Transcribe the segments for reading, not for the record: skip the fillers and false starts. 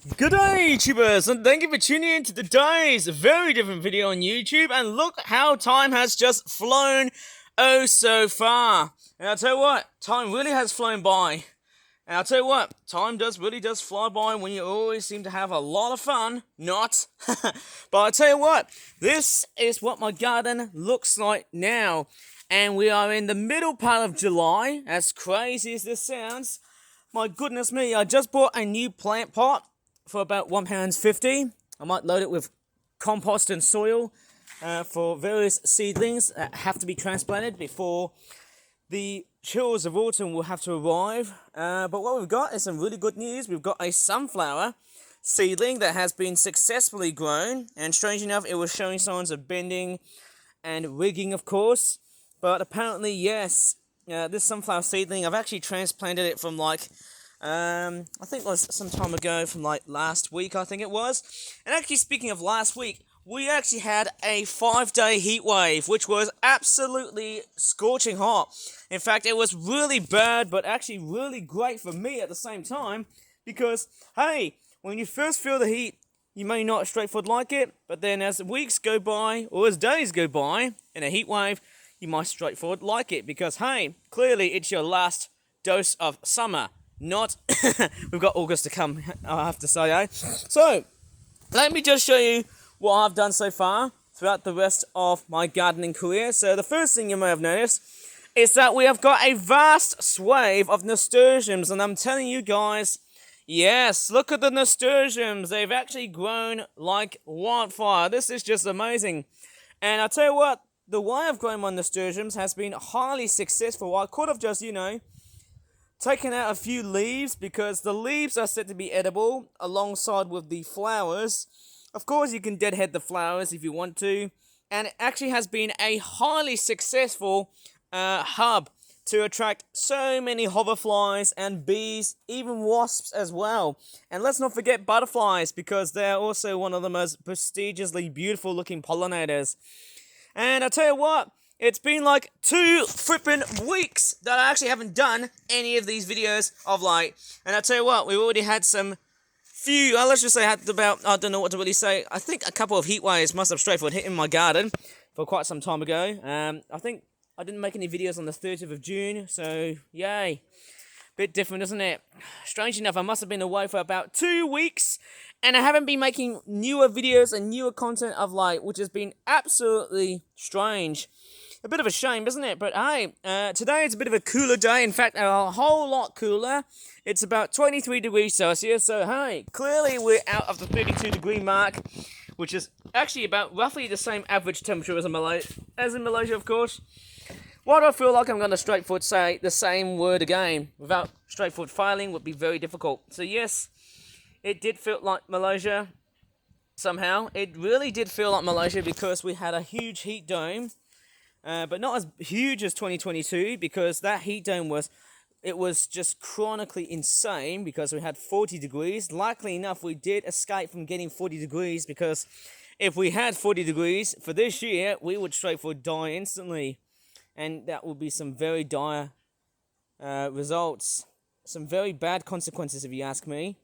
Good day, YouTubers, and thank you for tuning in to today's very different video on YouTube. And look how time has just flown oh so far. And I'll tell you what, time really has flown by. And I'll tell you what, time really does fly by when you always seem to have a lot of fun. Not. But I'll tell you what, this is what my garden looks like now. And we are in the middle part of July, as crazy as this sounds. My goodness me, I just bought a new plant pot for about £1.50. I might load it with compost and soil for various seedlings that have to be transplanted before the chills of autumn will have to arrive. But what we've got is some really good news. We've got a sunflower seedling that has been successfully grown, and strange enough, it was showing signs of bending and rigging, of course. But apparently, yes, this sunflower seedling, I've actually transplanted it from I think it was some time ago, from last week, I think it was. And actually, speaking of last week, we actually had a 5-day heat wave, which was absolutely scorching hot. In fact, it was really bad, but actually really great for me at the same time, because, hey, when you first feel the heat, you may not straightforward like it, but then as weeks go by, or as days go by, in a heat wave, you might straightforward like it, because, hey, clearly it's your last dose of summer. Not, we've got August to come, I have to say, eh? So, let me just show you what I've done so far throughout the rest of my gardening career. So, the first thing you may have noticed is that we have got a vast swathe of nasturtiums, and I'm telling you guys, yes, look at the nasturtiums. They've actually grown like wildfire. This is just amazing. And I'll tell you what, the way I've grown my nasturtiums has been highly successful. I could have just, taken out a few leaves, because the leaves are said to be edible alongside with the flowers. Of course, you can deadhead the flowers if you want to. And it actually has been a highly successful hub to attract so many hoverflies and bees, even wasps as well. And let's not forget butterflies, because they're also one of the most prestigiously beautiful looking pollinators. And I tell you what, it's been like 2 flippin' weeks that I actually haven't done any of these videos of late. And I tell you what, we've already had some few, let's just say, had about, I don't know what to really say. I think a couple of heat waves must have straightforward hit in my garden for quite some time ago. I think I didn't make any videos on the 30th of June, so yay. Bit different, isn't it? Strange enough, I must have been away for about 2 weeks, and I haven't been making newer videos and newer content of late, which has been absolutely strange. A bit of a shame, isn't it? But hey, today it's a bit of a cooler day. In fact, a whole lot cooler. It's about 23 degrees Celsius. So hey, clearly we're out of the 32 degree mark, which is actually about roughly the same average temperature as in Malaysia, of course. Why do I feel like I'm going to straightforward say the same word again without straightforward failing would be very difficult. So yes, it did feel like Malaysia somehow. It really did feel like Malaysia, because we had a huge heat dome. But not as huge as 2022, because that heat dome was just chronically insane, because we had 40 degrees. Likely enough, we did escape from getting 40 degrees, because if we had 40 degrees for this year, we would straightforward die instantly. And that would be some very dire results. Some very bad consequences, if you ask me.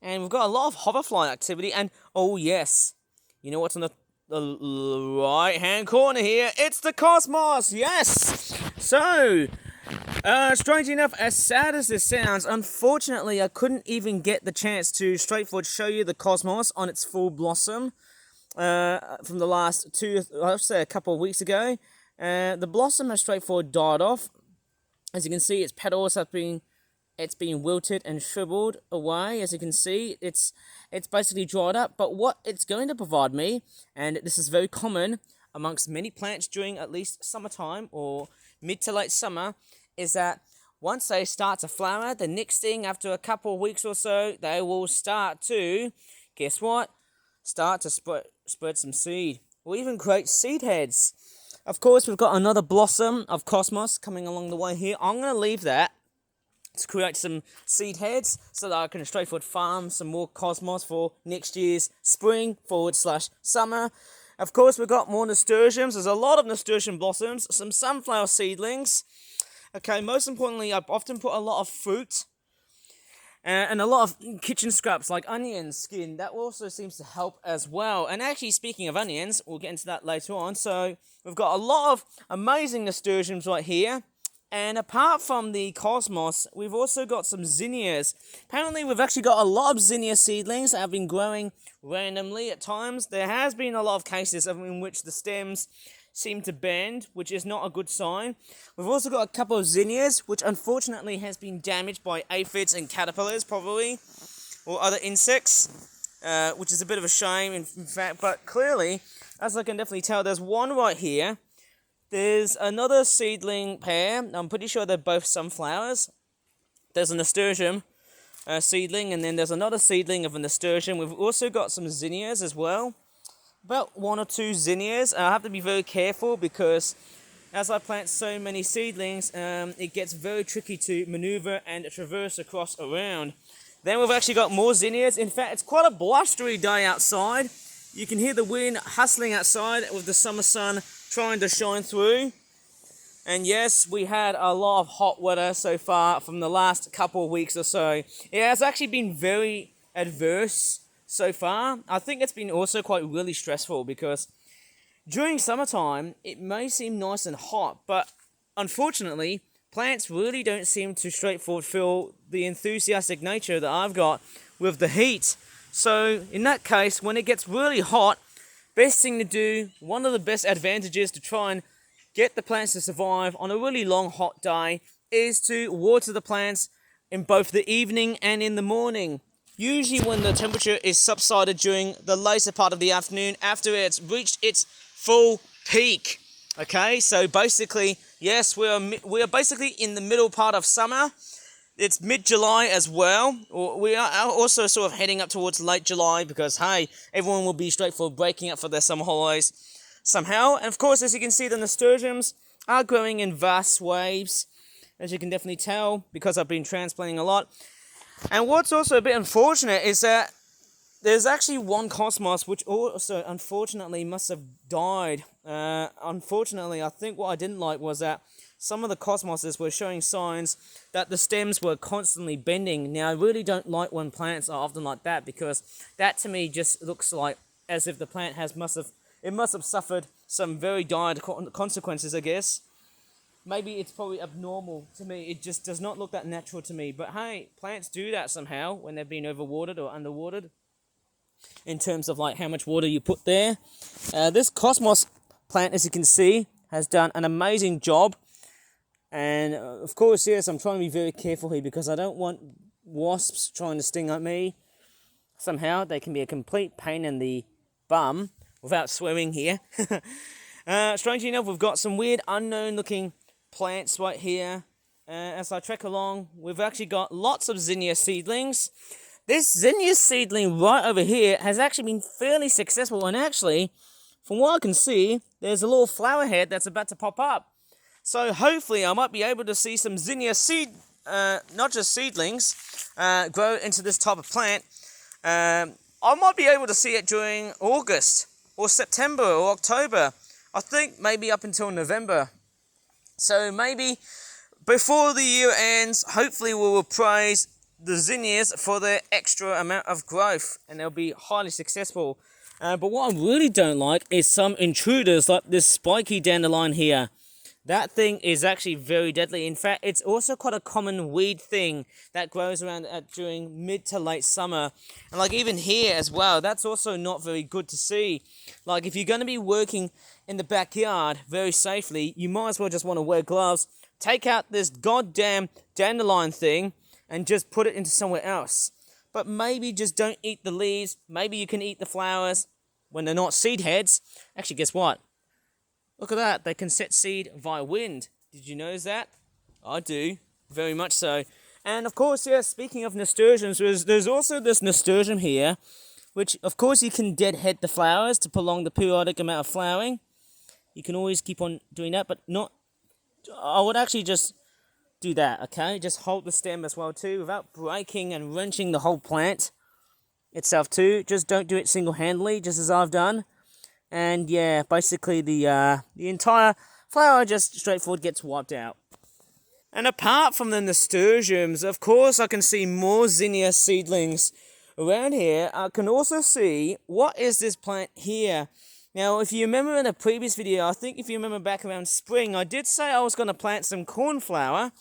And we've got a lot of hoverfly activity, and oh yes, you know what's on the right hand corner here? It's the cosmos. Yes. So strange enough, as sad as this sounds, unfortunately I couldn't even get the chance to straightforward show you the cosmos on its full blossom from the last I'll say a couple of weeks ago. The blossom has straightforward died off. As you can see, its petals have been wilted and shriveled away. As you can see, it's basically dried up. But what it's going to provide me, and this is very common amongst many plants during at least summertime or mid to late summer, is that once they start to flower, the next thing, after a couple of weeks or so, they will start to, guess what? Start to spread some seed, or even create seed heads. Of course, we've got another blossom of cosmos coming along the way here. I'm going to leave that to create some seed heads, so that I can straightforward farm some more cosmos for next year's spring/summer. Of course, we've got more nasturtiums. There's a lot of nasturtium blossoms, some sunflower seedlings. Okay, most importantly, I've often put a lot of fruit and a lot of kitchen scraps like onion skin, that also seems to help as well. And actually, speaking of onions, we'll get into that later on. So we've got a lot of amazing nasturtiums right here. And apart from the cosmos, we've also got some zinnias. Apparently, we've actually got a lot of zinnia seedlings that have been growing randomly at times. There has been a lot of cases in which the stems seem to bend, which is not a good sign. We've also got a couple of zinnias, which unfortunately has been damaged by aphids and caterpillars, probably, or other insects, which is a bit of a shame, in fact. But clearly, as I can definitely tell, there's one right here. There's another seedling pair. I'm pretty sure they're both sunflowers. There's a nasturtium seedling, and then there's another seedling of a nasturtium. We've also got some zinnias as well. About 1 or 2 zinnias. I have to be very careful because as I plant so many seedlings, it gets very tricky to maneuver and traverse across around. Then we've actually got more zinnias. In fact, it's quite a blustery day outside. You can hear the wind hustling outside with the summer sun trying to shine through. And yes, we had a lot of hot weather so far from the last couple of weeks or so. It has actually been very adverse so far. I think it's been also quite really stressful because during summertime, it may seem nice and hot, but unfortunately, plants really don't seem to straightforward feel the enthusiastic nature that I've got with the heat. So in that case, when it gets really hot, best thing to do, one of the best advantages to try and get the plants to survive on a really long hot day is to water the plants in both the evening and in the morning. Usually when the temperature is subsided during the later part of the afternoon after it's reached its full peak. Okay, so basically, yes, we are basically in the middle part of summer. It's mid-July as well. We are also sort of heading up towards late July because, hey, everyone will be straightforward breaking up for their summer holidays somehow. And of course, as you can see, the nasturtiums are growing in vast waves, as you can definitely tell, because I've been transplanting a lot. And what's also a bit unfortunate is that there's actually one cosmos which also unfortunately must have died. Unfortunately, I think what I didn't like was that some of the cosmoses were showing signs that the stems were constantly bending. Now, I really don't like when plants are often like that because that to me just looks like as if the plant must have suffered some very dire consequences, I guess. Maybe it's probably abnormal to me. It just does not look that natural to me. But hey, plants do that somehow when they've been overwatered or underwatered in terms of like how much water you put there. This cosmos plant, as you can see, has done an amazing job. And of course, yes, I'm trying to be very careful here because I don't want wasps trying to sting at me. Somehow, they can be a complete pain in the bum, without swearing here. Strangely enough, we've got some weird, unknown-looking plants right here. As I trek along, we've actually got lots of zinnia seedlings. This zinnia seedling right over here has actually been fairly successful, and actually, from what I can see, there's a little flower head that's about to pop up. So hopefully I might be able to see some zinnia not just seedlings, grow into this type of plant. I might be able to see it during August, or September, or October. I think maybe up until November. So maybe before the year ends, hopefully we will praise the zinnias for their extra amount of growth, and they'll be highly successful. But what I really don't like is some intruders like this spiky dandelion here. That thing is actually very deadly. In fact, it's also quite a common weed thing that grows around during mid to late summer. And like even here as well, that's also not very good to see. Like if you're going to be working in the backyard very safely, you might as well just want to wear gloves. Take out this goddamn dandelion thing and just put it into somewhere else. But maybe just don't eat the leaves. Maybe you can eat the flowers when they're not seed heads. Actually, guess what? Look at that, they can set seed via wind. Did you notice that? I do, very much so. And of course, yeah, speaking of nasturtiums, there's also this nasturtium here, which of course you can deadhead the flowers to prolong the periodic amount of flowering. You can always keep on doing that, but not, I would actually just do that, okay? Just hold the stem as well too, without breaking and wrenching the whole plant itself too. Just don't do it single-handedly, just as I've done. And yeah, basically the entire flower just straightforward gets wiped out. And apart from the nasturtiums, of course, I can see more zinnia seedlings around here. I can also see, what is this plant here? Now, if you remember in a previous video, I think if you remember back around spring, I did say I was going to plant some cornflower,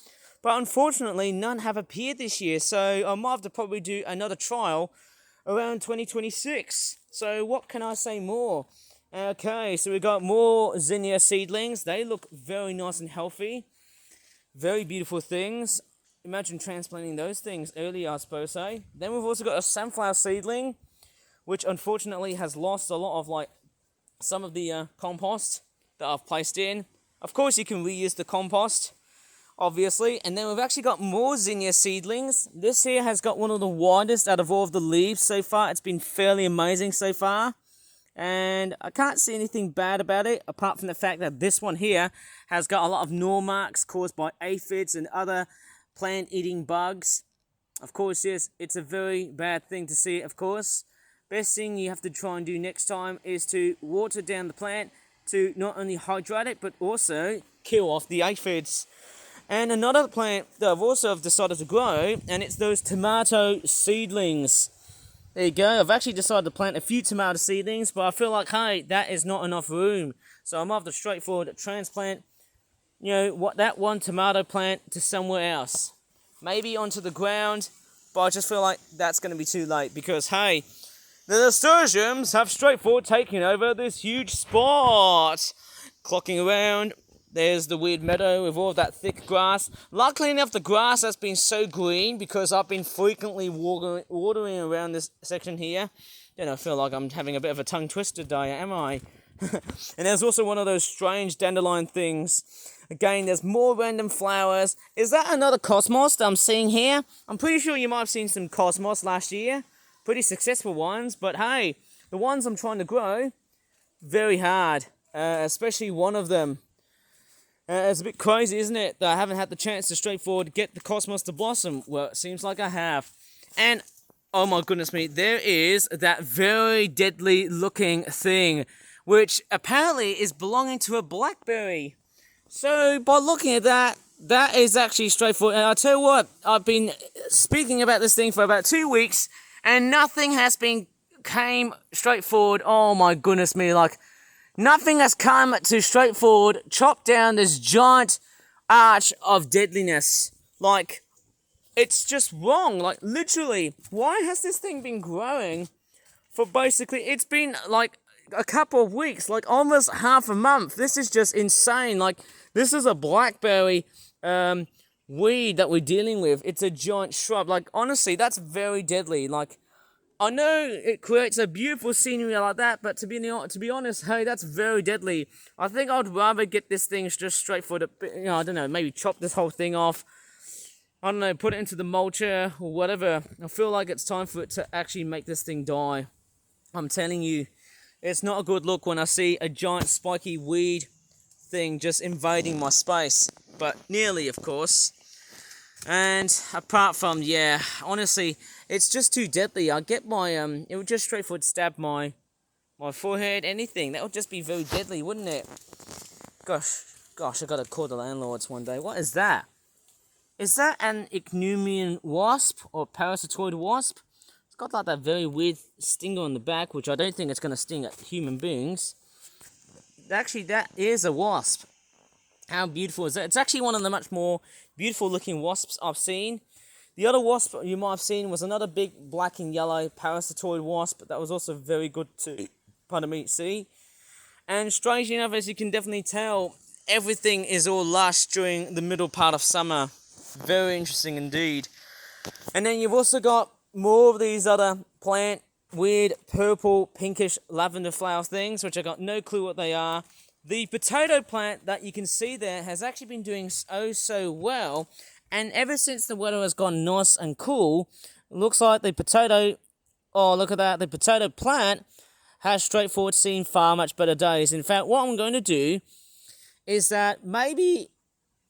but unfortunately none have appeared this year, so I might have to probably do another trial around 2026. So what can I say more? Okay, so we got more zinnia seedlings. They look very nice and healthy. Very beautiful things. Imagine transplanting those things earlier, I suppose, eh? Then we've also got a sunflower seedling, which unfortunately has lost a lot of, some of the compost that I've placed in. Of course, you can reuse the compost, obviously. And then we've actually got more zinnia seedlings. This here has got one of the widest out of all of the leaves so far. It's been fairly amazing so far. And I can't see anything bad about it, apart from the fact that this one here has got a lot of gnaw marks caused by aphids and other plant-eating bugs. Of course, yes, it's a very bad thing to see, of course. Best thing you have to try and do next time is to water down the plant to not only hydrate it, but also kill off the aphids. And another plant that I've also decided to grow, and it's those tomato seedlings. There you go. I've actually decided to plant a few tomato seedlings, but I feel like, hey, that is not enough room. So I'm off the straightforward transplant, that one tomato plant to somewhere else. Maybe onto the ground, but I just feel like that's going to be too late because, hey, the nasturtiums have straightforward taken over this huge spot. Clocking around. There's the weird meadow with all of that thick grass. Luckily enough, the grass has been so green because I've been frequently watering around this section here. I feel like I'm having a bit of a tongue twister day, am I? And there's also one of those strange dandelion things. Again, there's more random flowers. Is that another cosmos that I'm seeing here? I'm pretty sure you might have seen some cosmos last year. Pretty successful ones, but hey, the ones I'm trying to grow, very hard. Especially one of them. It's a bit crazy, isn't it, that I haven't had the chance to straightforward get the cosmos to blossom. Well, it seems like I have. And, oh my goodness me, there is that very deadly looking thing, which apparently is belonging to a blackberry. So, by looking at that, that is actually straightforward. And I'll tell you what, I've been speaking about this thing for about 2 weeks, and nothing has came straightforward. Oh my goodness me, nothing has come to straightforward chop down this giant arch of deadliness. It's just wrong. Literally, why has this thing been growing for basically, it's been a couple of weeks, almost half a month. This is just insane. This is a blackberry weed that we're dealing with. It's a giant shrub. Honestly, that's very deadly. I know it creates a beautiful scenery like that, but to be honest, hey, that's very deadly. I think I'd rather get this thing just straight for the, I don't know, maybe chop this whole thing off. I don't know, put it into the mulcher or whatever. I feel like it's time for it to actually make this thing die. I'm telling you, it's not a good look when I see a giant spiky weed thing just invading my space. But nearly, of course. And apart from, honestly, it's just too deadly. I get my, it would just straightforward stab my forehead, anything. That would just be very deadly, wouldn't it? Gosh, I gotta call the landlords one day. What is that? Is that an ichneumon wasp or parasitoid wasp? It's got that very weird stinger on the back, which I don't think it's gonna sting at human beings. Actually, that is a wasp. How beautiful is that? It's actually one of the much more beautiful looking wasps I've seen. The other wasp you might have seen was another big black and yellow parasitoid wasp that was also very good to, see. And strangely enough, as you can definitely tell, everything is all lush during the middle part of summer. Very interesting indeed. And then you've also got more of these other weird purple, pinkish lavender flower things, which I got no clue what they are. The potato plant that you can see there has actually been doing so well. And ever since the weather has gone nice and cool, looks like the potato, oh look at that, the potato plant has straightforward seen far much better days. In fact, what I'm going to do is that maybe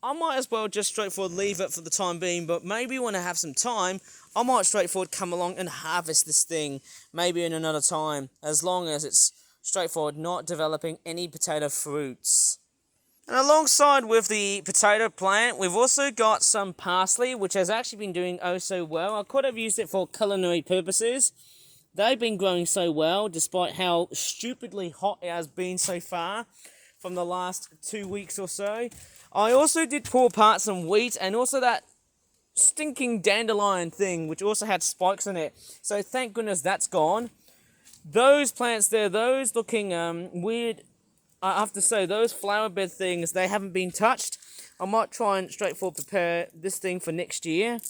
I might as well just straightforward leave it for the time being, but maybe when I have some time, I might straightforward come along and harvest this thing, maybe in another time, as long as it's straightforward, not developing any potato fruits. And alongside with the potato plant, we've also got some parsley, which has actually been doing oh so well. I could have used it for culinary purposes. They've been growing so well, despite how stupidly hot it has been so far from the last 2 weeks or so. I also did pull apart some wheat and also that stinking dandelion thing, which also had spikes in it. So thank goodness that's gone. Those plants there, those looking weird, I have to say, those flower bed things, they haven't been touched. I might try and straightforward prepare this thing for next year.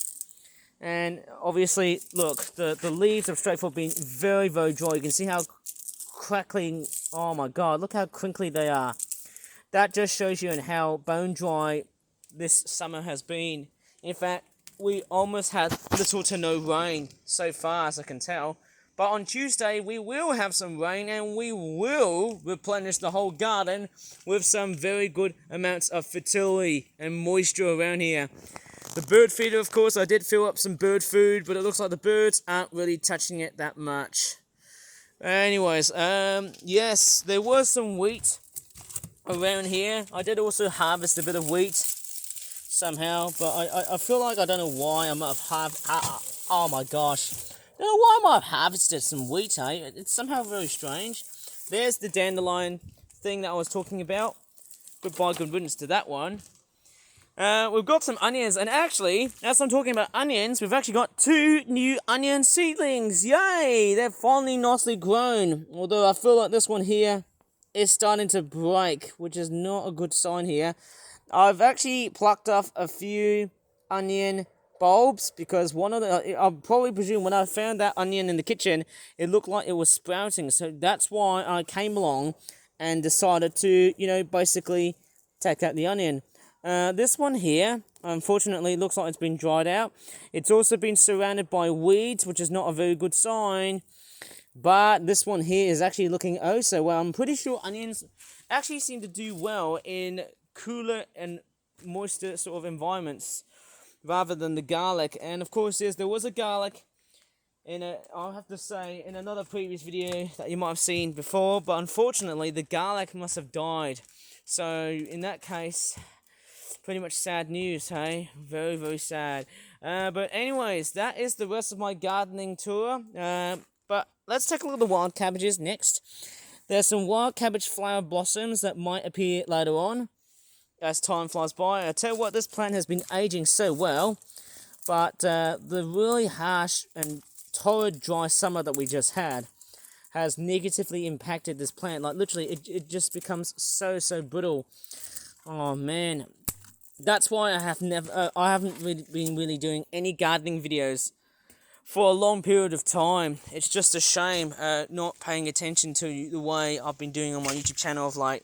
And obviously, look, the leaves have straightforward been very, very dry. You can see how crackling, oh my god, look how crinkly they are. That just shows you how bone dry this summer has been. In fact, we almost had little to no rain so far, as I can tell. But on Tuesday, we will have some rain and we will replenish the whole garden with some very good amounts of fertility and moisture around here. The bird feeder, of course, I did fill up some bird food, but it looks like the birds aren't really touching it that much. Anyways, yes, there was some wheat around here. I did also harvest a bit of wheat somehow, but I feel like I don't know why I might have oh my gosh. I don't know why I might have harvested some wheat, eh? It's somehow very strange. There's the dandelion thing that I was talking about. Goodbye, good riddance to that one. We've got some onions, and actually, as I'm talking about onions, we've actually got 2 new onion seedlings. Yay! They're finally nicely grown. Although I feel like this one here is starting to break, which is not a good sign here. I've actually plucked off a few onion bulbs because one of the, I probably presume when I found that onion in the kitchen, it looked like it was sprouting. So that's why I came along and decided to, basically take out the onion. This one here, unfortunately, looks like it's been dried out. It's also been surrounded by weeds, which is not a very good sign. But this one here is actually looking oh so well. I'm pretty sure onions actually seem to do well in cooler and moister sort of environments rather than the garlic. And of course, yes, there was a garlic I'll have to say, in another previous video that you might have seen before, but unfortunately the garlic must have died. So in that case, pretty much sad news, hey? Very, very sad. But anyways, that is the rest of my gardening tour. But let's take a look at the wild cabbages next. There's some wild cabbage flower blossoms that might appear later on as time flies by. I tell you what, this plant has been aging so well, but the really harsh and torrid dry summer that we just had has negatively impacted this plant. Like literally, it just becomes so brittle. Oh man, that's why I haven't really been doing any gardening videos for a long period of time. It's just a shame not paying attention to the way I've been doing on my YouTube channel of late.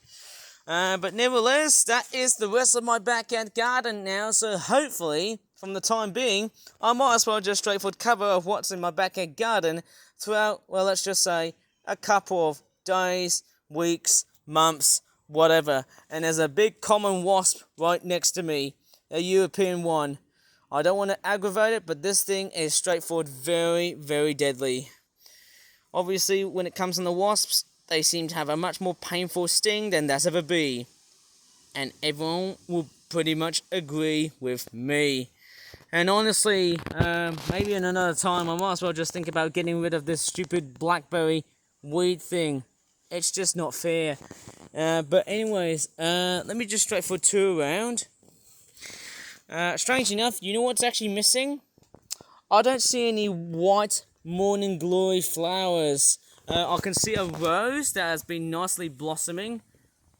But nevertheless, that is the rest of my backyard garden now. So hopefully, from the time being, I might as well just straightforward cover of what's in my backyard garden throughout, well, let's just say, a couple of days, weeks, months, whatever. And there's a big common wasp right next to me, a European one. I don't want to aggravate it, but this thing is straightforward very, very deadly. Obviously, when it comes to the wasps, they seem to have a much more painful sting than that of a bee. And everyone will pretty much agree with me. And honestly, maybe in another time, I might as well just think about getting rid of this stupid blackberry weed thing. It's just not fair. But anyways, let me just straightforward tour around. Strange enough, you know what's actually missing? I don't see any white morning glory flowers. I can see a rose that has been nicely blossoming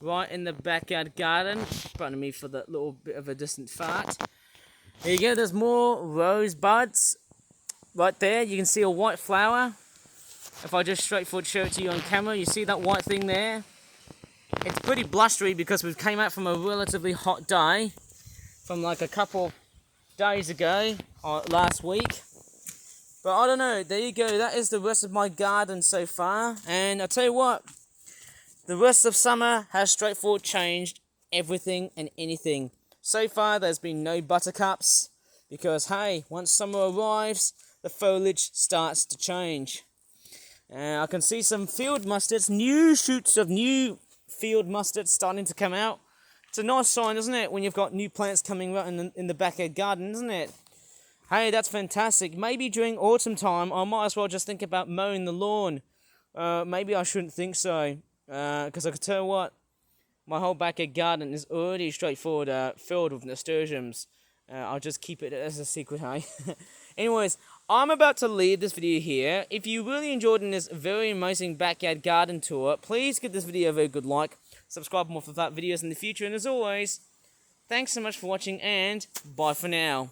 right in the backyard garden. Pardon me for that little bit of a distant fart. There you go, there's more rose buds right there. You can see a white flower. If I just straightforward show it to you on camera, you see that white thing there? It's pretty blustery because we came out from a relatively hot day from like a couple days ago, or last week. But I don't know, there you go, that is the rest of my garden so far. And I'll tell you what, the rest of summer has straightforward changed everything and anything. So far, there's been no buttercups, because hey, once summer arrives, the foliage starts to change. I can see some field mustards, new shoots of new field mustards starting to come out. It's a nice sign, isn't it, when you've got new plants coming out in the backyard garden, isn't it? Hey, that's fantastic. Maybe during autumn time, I might as well just think about mowing the lawn. Maybe I shouldn't think so, because I could tell you what, my whole backyard garden is already straightforward, filled with nasturtiums. I'll just keep it as a secret, hey? Anyways, I'm about to leave this video here. If you really enjoyed this very amazing backyard garden tour, please give this video a very good like. Subscribe for more for that videos in the future. And as always, thanks so much for watching and bye for now.